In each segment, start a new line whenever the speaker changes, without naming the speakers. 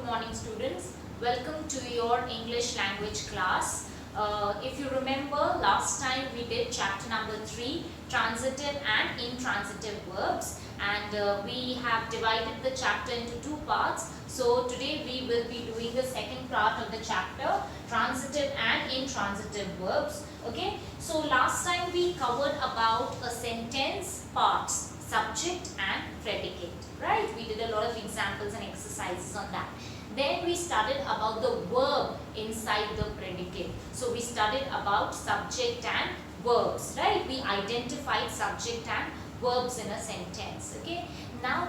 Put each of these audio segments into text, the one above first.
morning students. Welcome to your English language class. If you remember, last time we did chapter number 3, transitive and intransitive verbs, and we have divided the chapter into two parts. So today we will be doing the second part of the chapter, transitive and intransitive verbs. Okay, so last time we covered about a sentence parts, subject and predicate, right? We did a lot of examples and exercises on that. Then we studied about the verb inside the predicate. So we studied about subject and verbs, right? We identified subject and verbs in a sentence. Okay. Now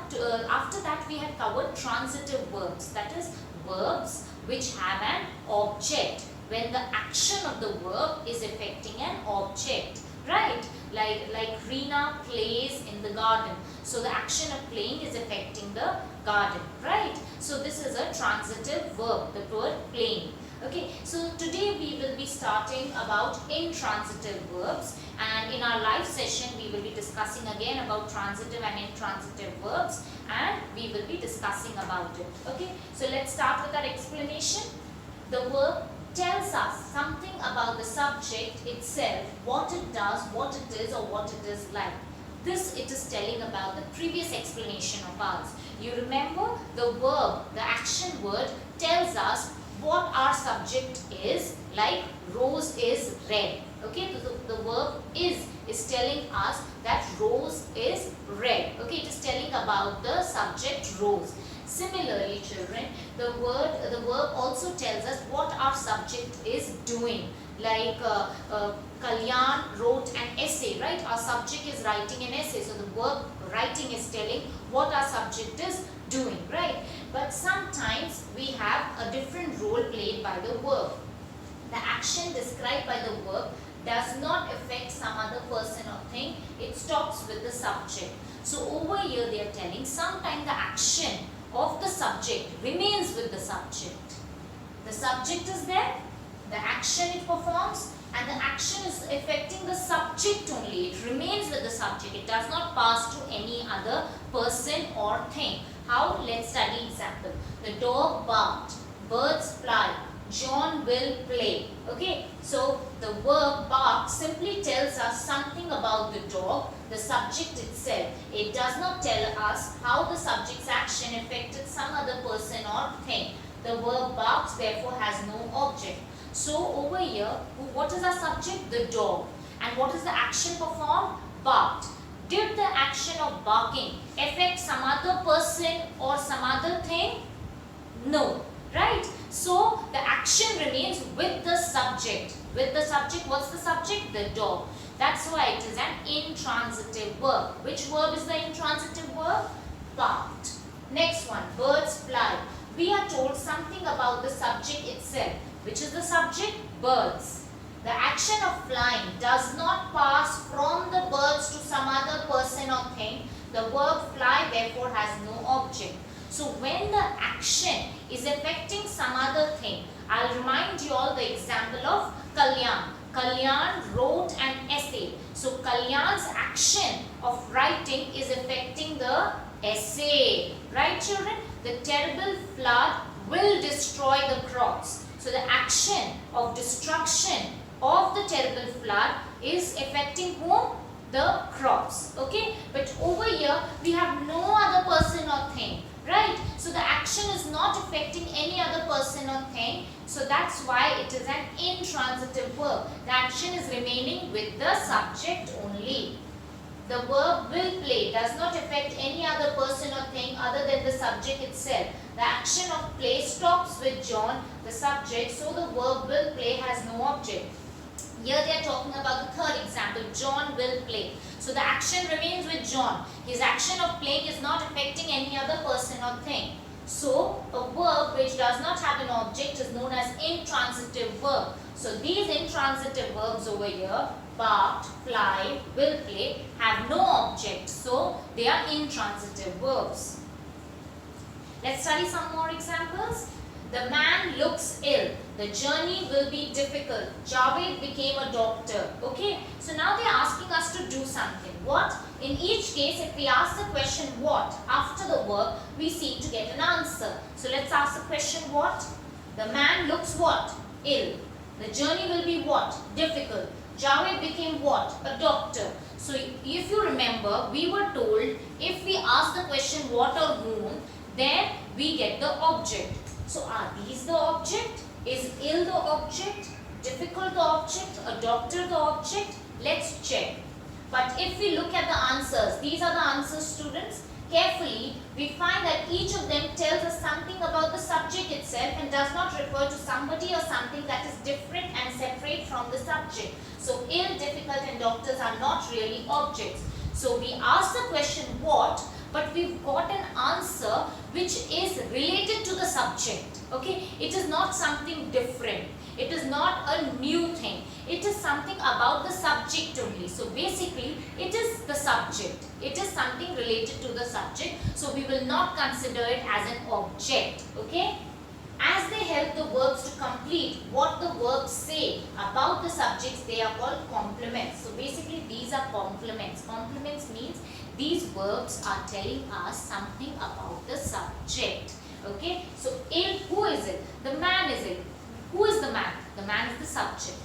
after that we had covered transitive verbs, that is verbs which have an object, when the action of the verb is affecting an object, right? Like Reena plays in the garden. So the action of playing is affecting the garden, right? So this is a transitive verb, the word playing. Okay, so today we will be starting about intransitive verbs, and in our live session we will be discussing again about transitive and intransitive verbs, and we will be discussing about it. Okay, so let's start with our explanation. The verb tells us something about the subject itself, what it does, what it is, or what it is like. This it is telling about the previous explanation of ours. You remember the verb, the action word tells us what our subject is, like rose is red. Okay, the verb is telling us that rose is red. Okay, it is telling about the subject rose. Similarly, children, the verb also tells us what our subject is doing. Like Kalyan wrote an essay, right? Our subject is writing an essay. So the verb writing is telling what our subject is doing, right? But sometimes we have a different role played by the verb. The action described by the verb does not affect some other person or thing. It stops with the subject. So over here they are telling sometimes the action of the subject remains with the subject. The subject is there, the action it performs, and the action is affecting the subject only. It remains with the subject. It does not pass to any other person or thing. How? Let's study example. The dog barked, birds fly, John will play. Okay, so the verb bark simply tells us something about the dog, the subject itself. It does not tell us how the subject's action affected some other person or thing. The verb barks therefore has no object. So over here, what is our subject? The dog. And what is the action performed? Barked. Did the action of barking affect some other person or some other thing? No. Right? So the action remains with the subject. With the subject, what's the subject? The dog. That's why it is an intransitive verb. Which verb is the intransitive verb? Barked. Next one, birds fly. We are told something about the subject itself. Which is the subject? Birds. The action of flying does not pass from the birds to some other person or thing. The verb fly therefore has no object. So when the action is affecting some other thing, I'll remind you all the example of Kalyan. Kalyan wrote an essay. So Kalyan's action of writing is affecting the essay. Right, children? The terrible flood will destroy the crops. So the action of destruction of the terrible flood is affecting whom? The crops. Okay? But over here we have no other person or thing. Right? So the action is not affecting any other person or thing. So that's why it is an intransitive verb. The action is remaining with the subject only. The verb will play does not affect any other person or thing other than the subject itself. The action of play stops with John, the subject, so the verb will play has no object. Here they are talking about the third example, John will play. So the action remains with John. His action of playing is not affecting any other person or thing. So a verb which does not have an object is known as intransitive verb. So these intransitive verbs over here, barked, fly, will play, have no object. So they are intransitive verbs. Let's study some more examples. The man looks ill. The journey will be difficult. Javed became a doctor. Okay. So now they are asking us to do something. What? In each case, if we ask the question what after the verb, we seek to get an answer. So So let's ask the question what? The man looks what? Ill. The journey will be what? Difficult. Javed became what? A doctor. So if you remember, we were told if we ask the question what or whom, then we get the object. So are these the object? Is ill the object? Difficult the object? A doctor the object? Let's check. But if we look at the answers, these are the answers, students. Carefully, we find that each of them tells us something about the subject itself and does not refer to somebody or something that is different and separate from the subject. So ill, difficult and doctors are not really objects. So we ask the question what, but we've got an answer which is related to the subject. Okay, it is not something different. It is not a new thing. It is something about the subject only. So basically, it is the subject. It is something related to the subject. So we will not consider it as an object. Okay? As they help the verbs to complete what the verbs say about the subjects, they are called complements. So basically, these are complements. Complements means these verbs are telling us something about the subject. Okay? So ill, who is it? The man is ill. Who is the man? The man is the subject.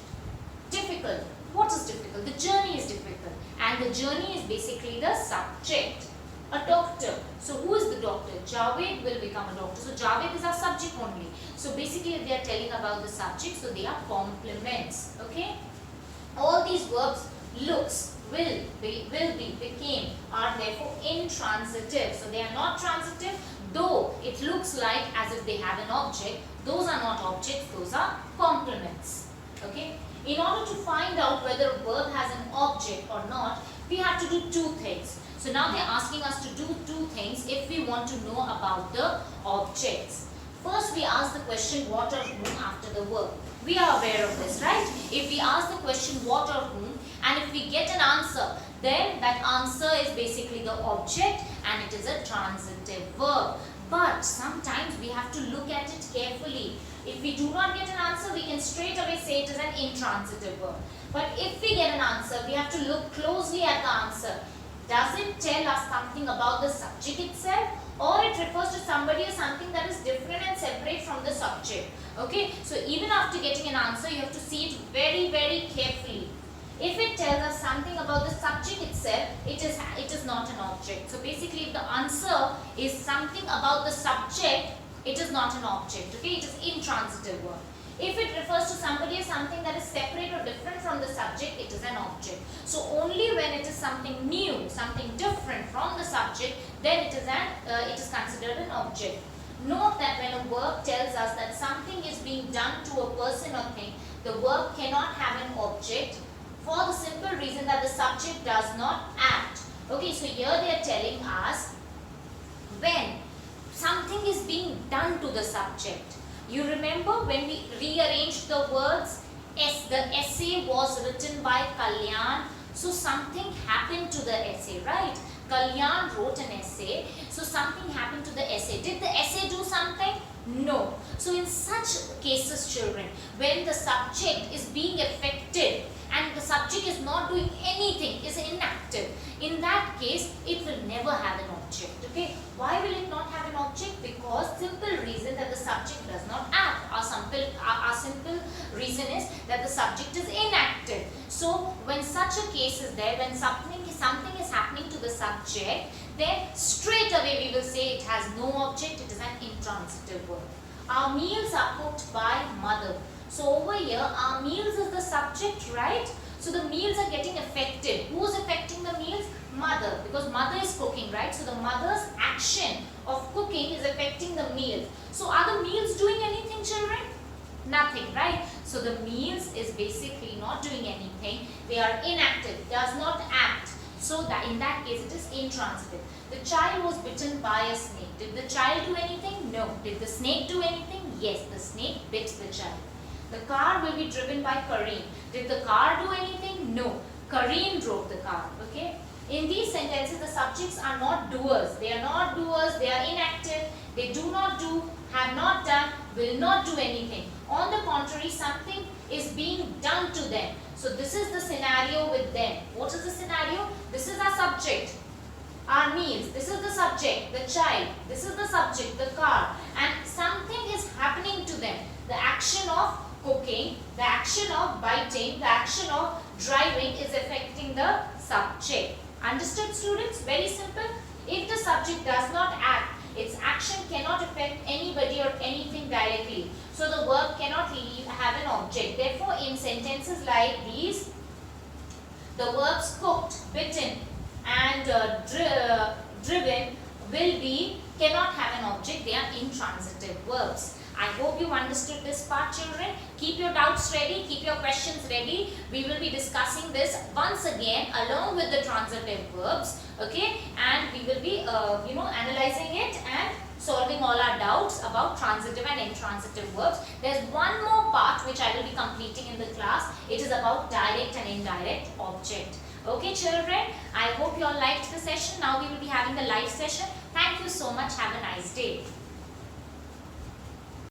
Difficult. What is difficult? The journey is difficult. And the journey is basically the subject. A doctor. So who is the doctor? Javed will become a doctor. So Javed is our subject only. So basically they are telling about the subject. So they are complements. Okay. All these verbs looks, will be, became are therefore intransitive. So they are not transitive. Though it looks like as if they have an object, those are not objects, those are complements. Okay? In order to find out whether a verb has an object or not, we have to do two things. So now they are asking us to do two things if we want to know about the objects. First, we ask the question what or whom after the verb. We are aware of this, right? If we ask the question what or whom, and if we get an answer, then that answer is basically the object and it is a transitive verb. But sometimes we have to look at it carefully. If we do not get an answer, we can straight away say it is an intransitive verb. But if we get an answer, we have to look closely at the answer. Does it tell us something about the subject itself, or it refers to somebody or something that is different and separate from the subject? Okay, so even after getting an answer, you have to see it very, very carefully. If it tells us something about the subject itself, it is not an object. So basically, if the answer is something about the subject, it is not an object. Okay, it is intransitive verb. If it refers to somebody or something that is separate or different from the subject, it is an object. So only when it is something new, something different from the subject, then it is considered an object. Note that when a verb tells us that something is being done to a person or thing, the verb cannot have an object for the simple reason that the subject does not act. Okay, so here they are telling us when something is being done to the subject. You remember when we rearranged the words, the essay was written by Kalyan. So something happened to the essay, right? Kalyan wrote an essay. So something happened to the essay. Did the essay do something? No. So in such cases, children, when the subject is being affected and the subject is not doing anything, is inactive, in that case, it will never have an object. Okay? Why will it not have an object? Because simple reason that the subject does not act. Our simple reason is that the subject is inactive. So when such a case is there, when something is happening to the subject, then straight away we will say it has no object, it is an intransitive verb. Our meals are cooked by mother. So over here, our meals is the subject, right? So the meals are getting affected. Who is affecting the meals? Mother, because mother is cooking, right? So the mother's action of cooking is affecting the meals. So are the meals doing anything, children? Nothing, right? So the meals is basically not doing anything. They are inactive, does not act. So that in that case, it is intransitive. The child was bitten by a snake. Did the child do anything? No. Did the snake do anything? Yes, the snake bit the child. The car will be driven by Kareem. Did the car do anything? No. Kareem drove the car. Okay. In these sentences, the subjects are not doers. They are not doers. They are inactive. They do not do, have not done, will not do anything. On the contrary, something is being done to them. So this is the scenario with them. What is the scenario? This is our subject. Our meals. This is the subject. The child. This is the subject. The car. And the action of biting, the action of driving is affecting the subject. Understood, students? Very simple. If the subject does not act, its action cannot affect anybody or anything directly. So the verb cannot have an object. Therefore, in sentences like these, the verbs cooked, bitten and driven cannot have an object. They are intransitive verbs. I hope you understood this part, children. Keep your doubts ready, keep your questions ready. We will be discussing this once again along with the transitive verbs, okay? And we will be analyzing it and solving all our doubts about transitive and intransitive verbs. There's one more part which I will be completing in the class. It is about direct and indirect object. Okay, children, I hope you all liked the session. Now we will be having the live session. Thank you so much. Have a nice day.